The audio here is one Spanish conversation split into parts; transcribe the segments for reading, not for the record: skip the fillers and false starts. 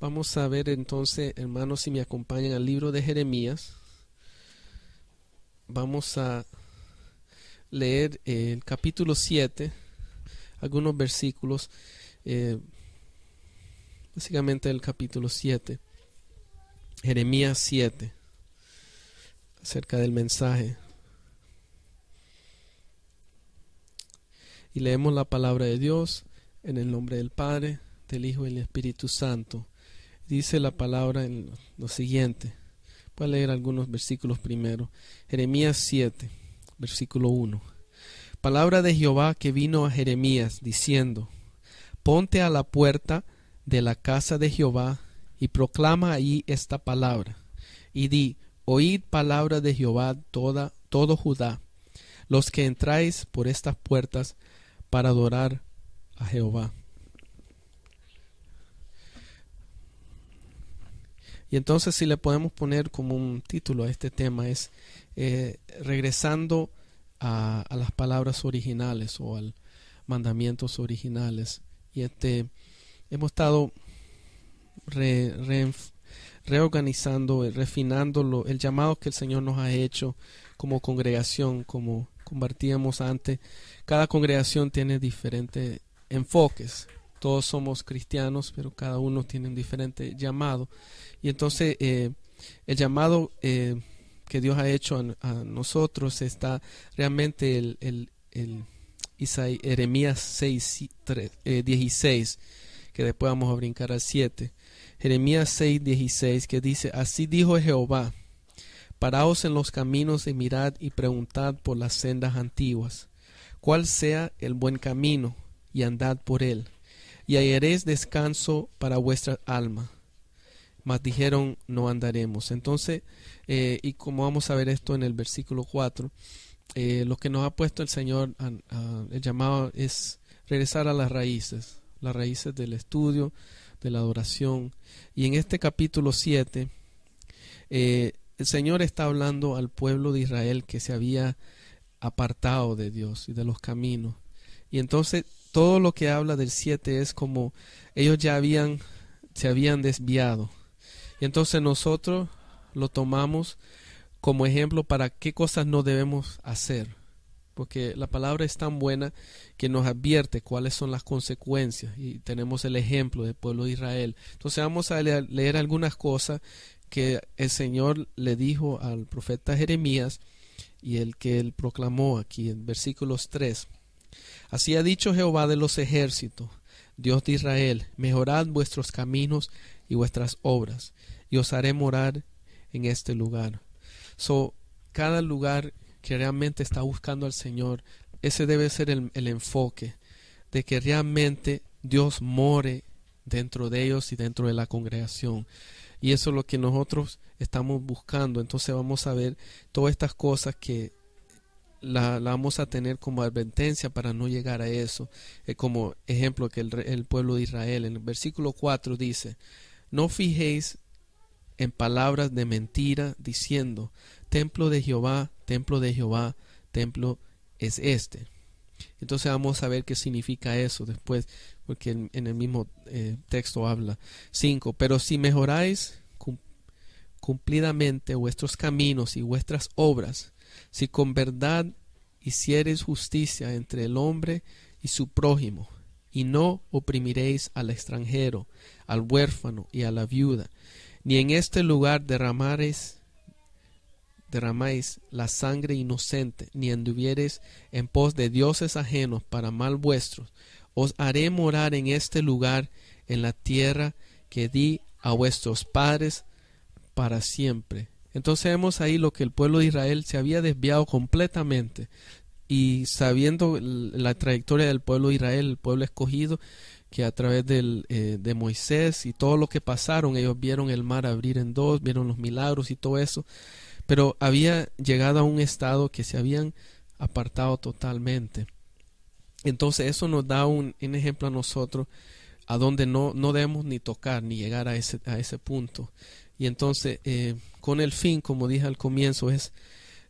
Vamos a ver entonces, hermanos, si me acompañan al libro de Jeremías. Vamos a leer el capítulo 7, algunos versículos, básicamente el capítulo 7, Jeremías 7, acerca del mensaje. Y leemos la palabra de Dios en el nombre del Padre, del Hijo y del Espíritu Santo. Dice la palabra en lo siguiente. Voy a leer algunos versículos primero. Jeremías 7, versículo 1. Palabra de Jehová que vino a Jeremías, diciendo: Ponte a la puerta de la casa de Jehová, y proclama ahí esta palabra. Y di: Oíd palabra de Jehová todo Judá, los que entráis por estas puertas para adorar a Jehová. Y entonces, si le podemos poner como un título a este tema, es regresando a las palabras originales o a los mandamientos originales. Y hemos estado reorganizando, refinando el llamado que el Señor nos ha hecho como congregación, como compartíamos antes. Cada congregación tiene diferentes enfoques. Todos somos cristianos, pero cada uno tiene un diferente llamado. Y entonces el llamado que Dios ha hecho a nosotros está realmente Jeremías 6, 16, que después vamos a brincar al 7. Jeremías 6, 16, que dice: Así dijo Jehová: Paraos en los caminos y mirad y preguntad por las sendas antiguas, cuál sea el buen camino, y andad por él, y hallaréis descanso para vuestra alma. Mas dijeron: no andaremos. Entonces, y como vamos a ver esto en el versículo 4, lo que nos ha puesto el Señor, el llamado es regresar a las raíces del estudio, de la adoración. Y en este capítulo 7, el Señor está hablando al pueblo de Israel que se había apartado de Dios y de los caminos. Y entonces todo lo que habla del 7 es como ellos ya se habían desviado. Y entonces nosotros lo tomamos como ejemplo para qué cosas no debemos hacer. Porque la palabra es tan buena que nos advierte cuáles son las consecuencias. Y tenemos el ejemplo del pueblo de Israel. Entonces vamos a leer algunas cosas que el Señor le dijo al profeta Jeremías y el que él proclamó aquí en versículos 3. Así ha dicho Jehová de los ejércitos, Dios de Israel: mejorad vuestros caminos y vuestras obras, y os haré morar en este lugar. Cada lugar que realmente está buscando al Señor, ese debe ser el enfoque, de que realmente Dios more dentro de ellos y dentro de la congregación. Y eso es lo que nosotros estamos buscando. Entonces vamos a ver todas estas cosas que la vamos a tener como advertencia para no llegar a eso. Como ejemplo que el pueblo de Israel en el versículo 4 dice: no fijéis en palabras de mentira, diciendo: templo de Jehová, templo de Jehová, templo es este. Entonces vamos a ver qué significa eso después, porque en el mismo texto habla. 5. Pero si mejoráis cumplidamente vuestros caminos y vuestras obras, si con verdad hiciereis justicia entre el hombre y su prójimo, y no oprimiréis al extranjero, al huérfano y a la viuda, ni en este lugar derramáis la sangre inocente, ni anduviereis en pos de dioses ajenos para mal vuestros, os haré morar en este lugar, en la tierra que di a vuestros padres para siempre. Entonces vemos ahí lo que el pueblo de Israel se había desviado completamente, y sabiendo la trayectoria del pueblo de Israel, el pueblo escogido, que a través de Moisés y todo lo que pasaron, ellos vieron el mar abrir en dos, vieron los milagros y todo eso, pero había llegado a un estado que se habían apartado totalmente. Entonces eso nos da un ejemplo a nosotros a donde no debemos ni tocar ni llegar a ese punto. Y entonces con el fin, como dije al comienzo, es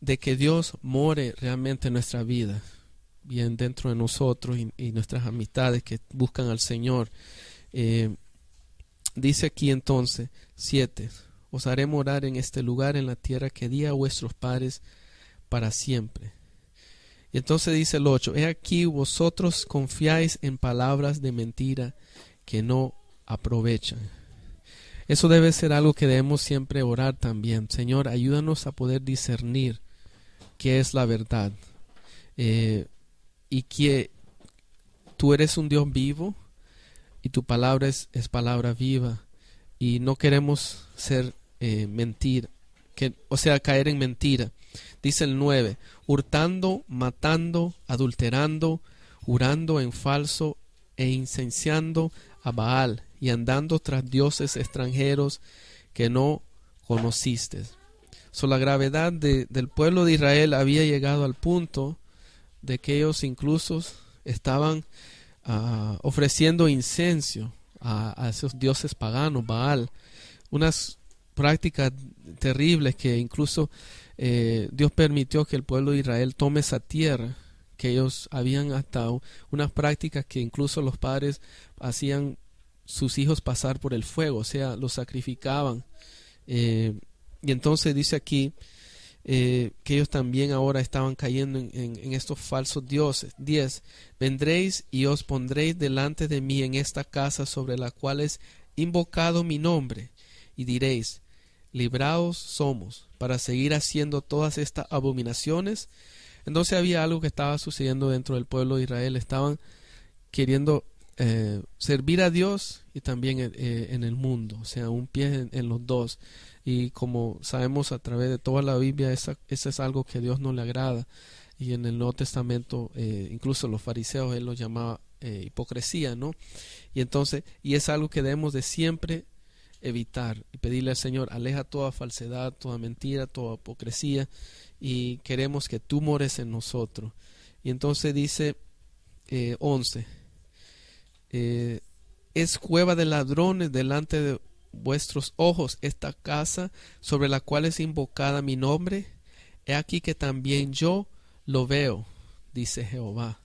de que Dios more realmente en nuestra vida, bien dentro de nosotros y nuestras amistades que buscan al Señor. dice aquí entonces, 7, os haré morar en este lugar, en la tierra que di a vuestros padres para siempre. Y entonces dice el 8, he aquí vosotros confiáis en palabras de mentira que no aprovechan. Eso debe ser algo que debemos siempre orar también. Señor, ayúdanos a poder discernir qué es la verdad, y que tú eres un Dios vivo y tu palabra es palabra viva, y no queremos ser caer en mentira. Dice el 9, hurtando, matando, adulterando, jurando en falso e incendiando a Baal y andando tras dioses extranjeros que no conociste. La gravedad del pueblo de Israel había llegado al punto de que ellos incluso estaban ofreciendo incienso a esos dioses paganos, Baal, unas prácticas terribles que incluso Dios permitió que el pueblo de Israel tome esa tierra, que ellos habían atado, unas prácticas que incluso los padres hacían sus hijos pasar por el fuego, o sea, los sacrificaban. Y entonces dice aquí que ellos también ahora estaban cayendo en estos falsos dioses. 10. Vendréis y os pondréis delante de mí en esta casa sobre la cual es invocado mi nombre, y diréis, libraos somos para seguir haciendo todas estas abominaciones. Entonces había algo que estaba sucediendo dentro del pueblo de Israel. Estaban queriendo servir a Dios y también en el mundo, o sea, un pie en los dos. Y como sabemos a través de toda la Biblia, eso es algo que a Dios no le agrada. Y en el Nuevo Testamento, incluso los fariseos, él lo llamaba hipocresía, ¿no? Y entonces, y es algo que debemos de siempre evitar y pedirle al Señor, aleja toda falsedad, toda mentira, toda hipocresía, y queremos que tú mores en nosotros. Y entonces dice 11, es cueva de ladrones delante de vuestros ojos esta casa sobre la cual es invocada mi nombre. He aquí que también yo lo veo, dice Jehová.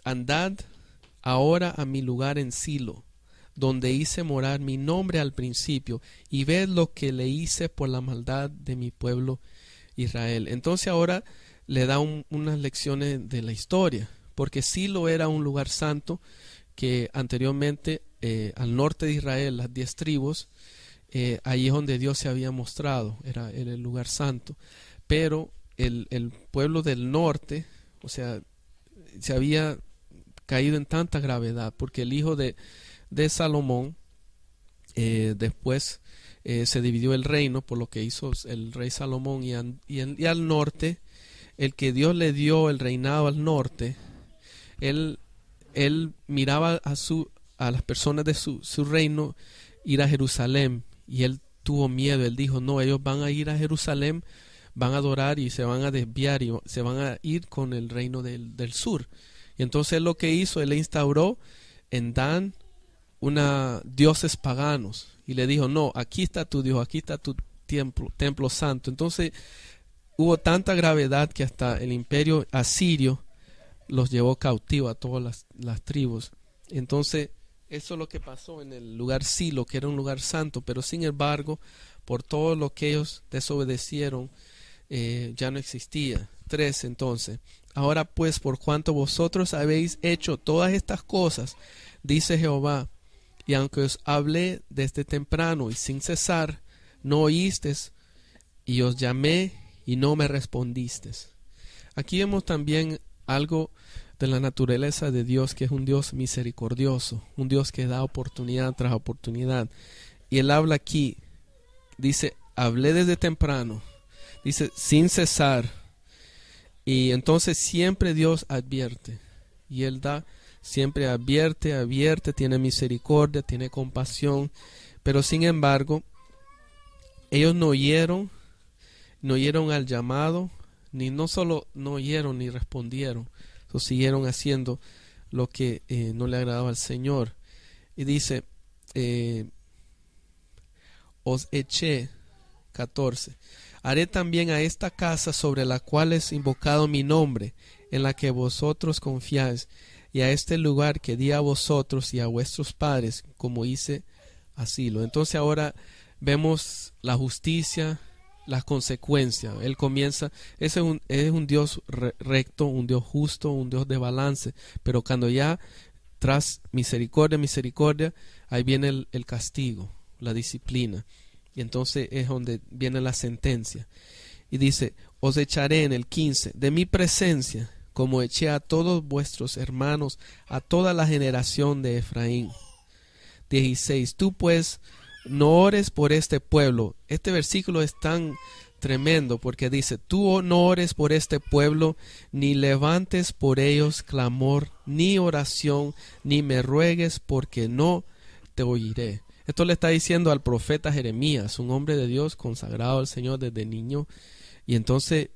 Andad ahora a mi lugar en Silo, donde hice morar mi nombre al principio, y ved lo que le hice por la maldad de mi pueblo Israel. Entonces ahora le da unas lecciones de la historia, porque Silo era un lugar santo que anteriormente al norte de Israel, las 10 tribus, ahí es donde Dios se había mostrado, era el lugar santo. Pero el pueblo del norte, o sea, se había caído en tanta gravedad, porque el hijo de Salomón después se dividió el reino por lo que hizo el rey Salomón, y al norte, el que Dios le dio el reinado al norte, él miraba a las personas de su reino ir a Jerusalén, y él tuvo miedo. Él dijo, no, ellos van a ir a Jerusalén, van a adorar y se van a desviar y se van a ir con el reino del sur. Y entonces lo que hizo, él instauró en Dan dioses paganos, y le dijo, no, aquí está tu Dios, aquí está tu templo santo. Entonces hubo tanta gravedad que hasta el imperio asirio los llevó cautivo a todas las tribus. Entonces eso es lo que pasó en el lugar Silo, que era un lugar santo, pero sin embargo, por todo lo que ellos desobedecieron, ya no existía. 3. Entonces, ahora pues, por cuanto vosotros habéis hecho todas estas cosas, dice Jehová, y aunque os hablé desde temprano y sin cesar, no oísteis, y os llamé y no me respondisteis. Aquí vemos también algo de la naturaleza de Dios, que es un Dios misericordioso, un Dios que da oportunidad tras oportunidad. Y él habla aquí, dice, hablé desde temprano, dice, sin cesar. Y entonces siempre Dios advierte, y él siempre advierte, tiene misericordia, tiene compasión, pero sin embargo, ellos no oyeron al llamado, no solo no oyeron ni respondieron, siguieron haciendo lo que no le agradaba al Señor. Y dice, os eché, 14, haré también a esta casa sobre la cual es invocado mi nombre, en la que vosotros confiáis, y a este lugar que di a vosotros y a vuestros padres, como hice asilo. Entonces ahora vemos la justicia, las consecuencias. Él comienza, es un Dios recto, un Dios justo, un Dios de balance, pero cuando ya tras misericordia, ahí viene el castigo, la disciplina, y entonces es donde viene la sentencia. Y dice, os echaré en el 15 de mi presencia, como eché a todos vuestros hermanos, a toda la generación de Efraín. 16. Tú pues no ores por este pueblo. Este versículo es tan tremendo porque dice, tú no ores por este pueblo, ni levantes por ellos clamor, ni oración, ni me ruegues, porque no te oiré. Esto le está diciendo al profeta Jeremías, un hombre de Dios consagrado al Señor desde niño. Y entonces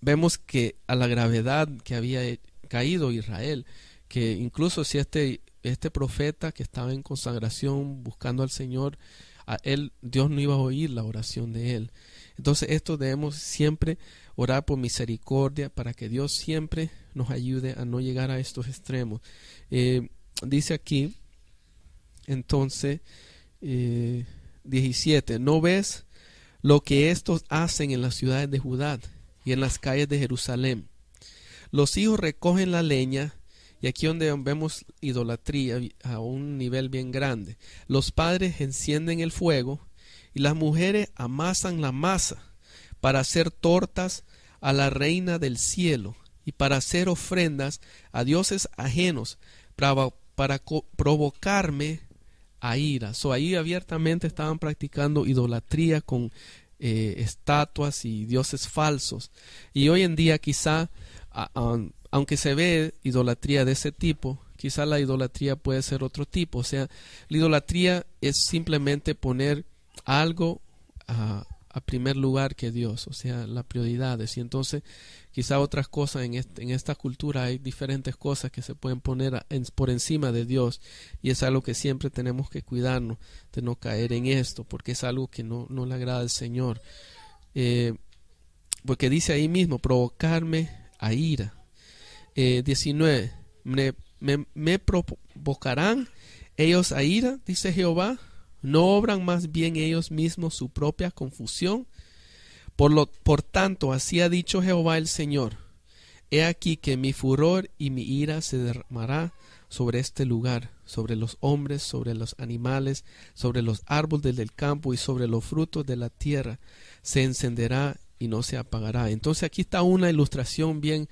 vemos que a la gravedad que había caído Israel, que incluso si este profeta que estaba en consagración buscando al Señor, a él Dios no iba a oír la oración de él. Entonces esto debemos siempre orar por misericordia para que Dios siempre nos ayude a no llegar a estos extremos. Dice aquí entonces 17, ¿no ves lo que estos hacen en las ciudades de Judá y en las calles de Jerusalén? Los hijos recogen la leña, y aquí donde vemos idolatría a un nivel bien grande. Los padres encienden el fuego y las mujeres amasan la masa para hacer tortas a la reina del cielo y para hacer ofrendas a dioses ajenos para provocarme a ira. Ahí abiertamente estaban practicando idolatría con estatuas y dioses falsos. Y hoy en día quizá aunque se ve idolatría de ese tipo, quizá la idolatría puede ser otro tipo. O sea, la idolatría es simplemente poner algo a primer lugar que Dios, o sea, las prioridades. Y entonces quizá otras cosas en esta cultura hay diferentes cosas que se pueden poner por encima de Dios, y es algo que siempre tenemos que cuidarnos de no caer en esto, porque es algo que no le agrada al Señor. Porque dice ahí mismo, provocarme a ira. 19, me provocarán ellos a ira, dice Jehová, no obran más bien ellos mismos su propia confusión. Por tanto, así ha dicho Jehová el Señor, he aquí que mi furor y mi ira se derramará sobre este lugar, sobre los hombres, sobre los animales, sobre los árboles del campo y sobre los frutos de la tierra, se encenderá y no se apagará. Entonces aquí está una ilustración bien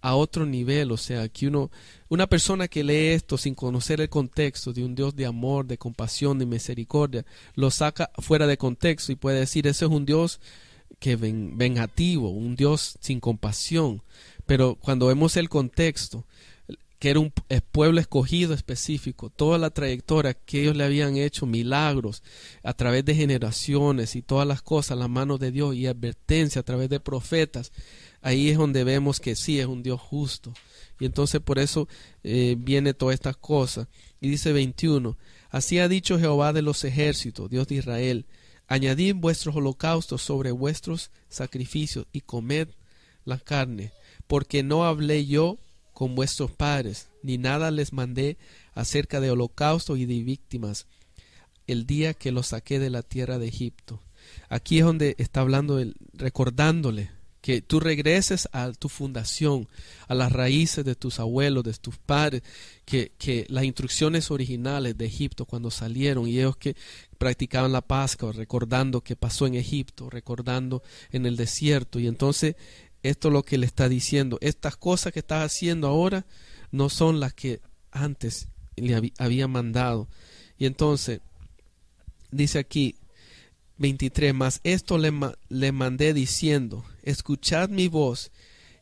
a otro nivel. O sea, aquí una persona que lee esto sin conocer el contexto de un Dios de amor, de compasión, de misericordia, lo saca fuera de contexto y puede decir, ese es un Dios que vengativo, un Dios sin compasión. Pero cuando vemos el contexto, que era un pueblo escogido específico, toda la trayectoria que ellos le habían hecho, milagros a través de generaciones y todas las cosas, la mano de Dios y advertencia a través de profetas, ahí es donde vemos que sí es un Dios justo. Y entonces por eso viene todas estas cosas. Y dice 21, así ha dicho Jehová de los ejércitos, Dios de Israel, añadid vuestros holocaustos sobre vuestros sacrificios y comed la carne, porque no hablé yo con vuestros padres, ni nada les mandé acerca de holocaustos y de víctimas, el día que los saqué de la tierra de Egipto. Aquí es donde está hablando, recordándole que tú regreses a tu fundación, a las raíces de tus abuelos, de tus padres, que las instrucciones originales de Egipto cuando salieron, y ellos que practicaban la Pascua, recordando que pasó en Egipto, recordando en el desierto. Y entonces esto es lo que le está diciendo, estas cosas que estás haciendo ahora no son las que antes le había mandado. Y entonces dice aquí 23, mas esto le mandé diciendo, escuchad mi voz,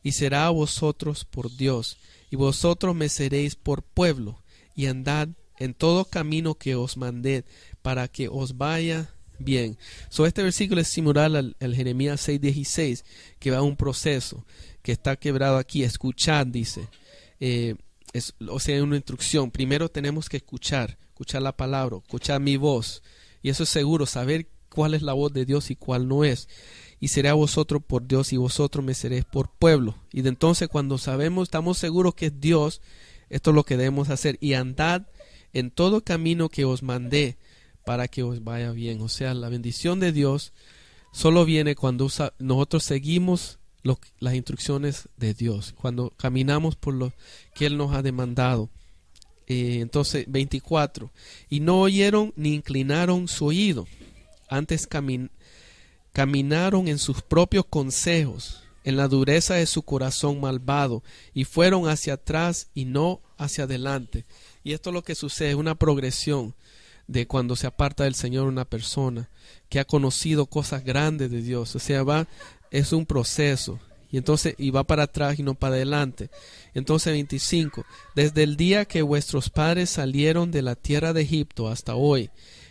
y será a vosotros por Dios, y vosotros me seréis por pueblo, y andad en todo camino que os mandé, para que os vaya bien. Este versículo es similar al Jeremías 6:16, que va a un proceso que está quebrado aquí. Escuchad, dice, o sea, una instrucción. Primero tenemos que escuchar la palabra, escuchar mi voz, y eso es seguro, saber cuál es la voz de Dios y cuál no es. Y seré a vosotros por Dios, y vosotros me seréis por pueblo. Y de entonces cuando sabemos, estamos seguros que es Dios, Esto es lo que debemos hacer. Y andad en todo camino que os mandé para que os vaya bien. O sea, la bendición de Dios solo viene cuando nosotros seguimos las instrucciones de Dios, cuando caminamos por lo que Él nos ha demandado. Entonces, 24. Y no oyeron ni inclinaron su oído, antes caminaron en sus propios consejos, en la dureza de su corazón malvado, y fueron hacia atrás y no hacia adelante. Y esto es lo que sucede, una progresión de cuando se aparta del Señor una persona que ha conocido cosas grandes de Dios. O sea, es un proceso. Y va para atrás y no para adelante. Entonces 25. Desde el día que vuestros padres salieron de la tierra de Egipto hasta hoy,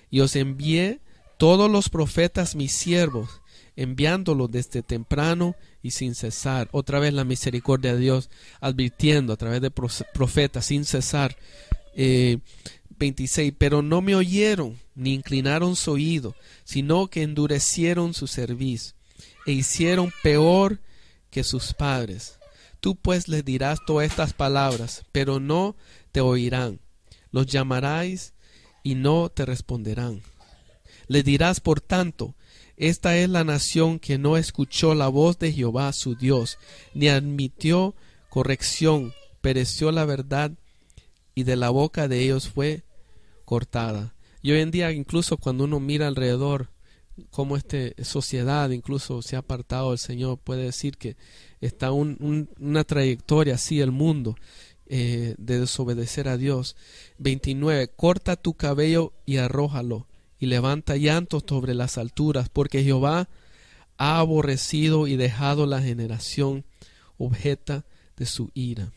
y os envié todos los profetas mis siervos, enviándolos desde temprano y sin cesar. Otra vez la misericordia de Dios, advirtiendo a través de profetas sin cesar. 26. Pero no me oyeron ni inclinaron su oído, sino que endurecieron su cerviz e hicieron peor que sus padres. Tú pues les dirás todas estas palabras, pero no te oirán. Los llamarás y no te responderán. Les dirás, por tanto, esta es la nación que no escuchó la voz de Jehová su Dios, ni admitió corrección, pereció la verdad, y de la boca de ellos fue cortada. Y hoy en día, incluso cuando uno mira alrededor, cómo esta sociedad incluso se ha apartado del Señor, puede decir que está una trayectoria así el mundo de desobedecer a Dios. 29. Corta tu cabello y arrójalo, y levanta llanto sobre las alturas, porque Jehová ha aborrecido y dejado la generación objeta de su ira.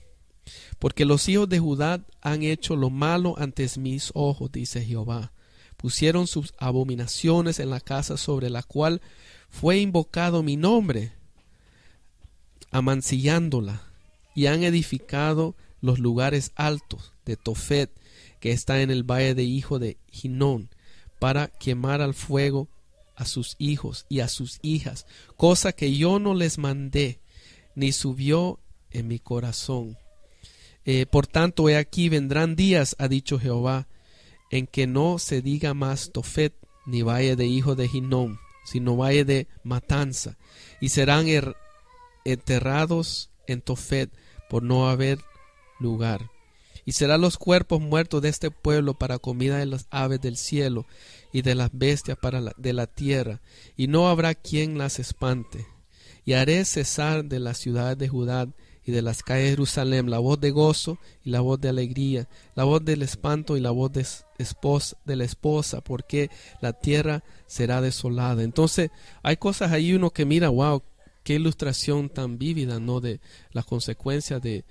Porque los hijos de Judá han hecho lo malo ante mis ojos, dice Jehová. Pusieron sus abominaciones en la casa sobre la cual fue invocado mi nombre, amancillándola, y han edificado los lugares altos de Tofet, que está en el valle de hijo de Hinón, para quemar al fuego a sus hijos y a sus hijas, cosa que yo no les mandé, ni subió en mi corazón. Por tanto, he aquí vendrán días, ha dicho Jehová, en que no se diga más Tofet ni valle de hijo de Hinnom, sino valle de matanza, y serán enterrados en Tofet por no haber lugar. Y serán los cuerpos muertos de este pueblo para comida de las aves del cielo y de las bestias de la tierra, y no habrá quien las espante. Y haré cesar de las ciudades de Judá y de las calles de Jerusalén la voz de gozo y la voz de alegría, la voz del espanto y la voz de la esposa, porque la tierra será desolada. Entonces hay cosas ahí uno que mira, wow, qué ilustración tan vívida, ¿no? De las consecuencias de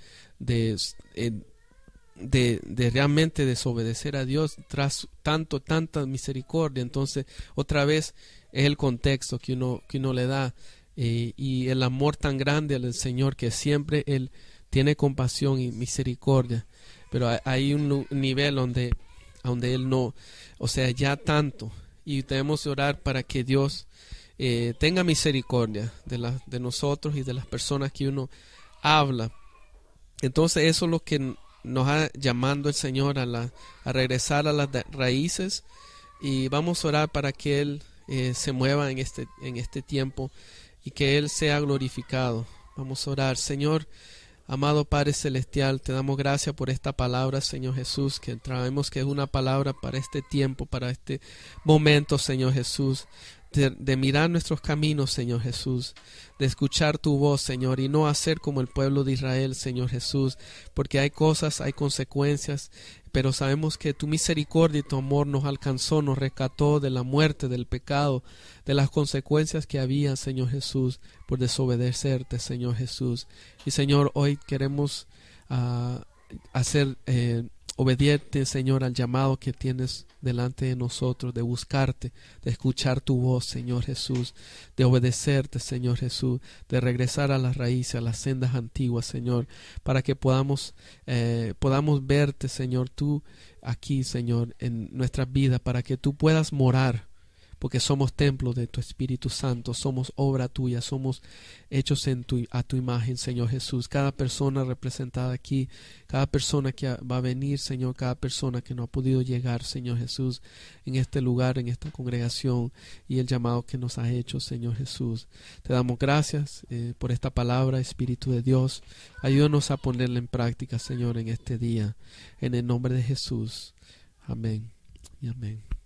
realmente desobedecer a Dios tras tanta misericordia. Entonces otra vez es el contexto que uno le da. Y el amor tan grande al Señor, que siempre Él tiene compasión y misericordia, pero hay un nivel donde Él no, o sea, ya tanto, y debemos orar para que Dios tenga misericordia de nosotros y de las personas que uno habla. Entonces eso es lo que nos ha llamando el Señor a regresar a las raíces, y vamos a orar para que Él se mueva en este tiempo y que Él sea glorificado. Vamos a orar. Señor, amado Padre Celestial, te damos gracias por esta palabra, Señor Jesús, que traemos, que es una palabra para este tiempo, para este momento, Señor Jesús, de mirar nuestros caminos, Señor Jesús, de escuchar tu voz, Señor, y no hacer como el pueblo de Israel, Señor Jesús, porque hay cosas, hay consecuencias, pero sabemos que tu misericordia y tu amor nos alcanzó, nos rescató de la muerte, del pecado, de las consecuencias que había, Señor Jesús, por desobedecerte, Señor Jesús. Y Señor, hoy queremos hacer obediente, Señor, al llamado que tienes delante de nosotros, de buscarte, de escuchar tu voz, Señor Jesús, de obedecerte, Señor Jesús, de regresar a las raíces, a las sendas antiguas, Señor, para que podamos verte, Señor, tú aquí, Señor, en nuestras vidas, para que tú puedas morar, porque somos templo de tu Espíritu Santo, somos obra tuya, somos hechos a tu imagen, Señor Jesús. Cada persona representada aquí, cada persona que va a venir, Señor, cada persona que no ha podido llegar, Señor Jesús, en este lugar, en esta congregación, y el llamado que nos has hecho, Señor Jesús. Te damos gracias por esta palabra, Espíritu de Dios. Ayúdanos a ponerla en práctica, Señor, en este día. En el nombre de Jesús. Amén y amén.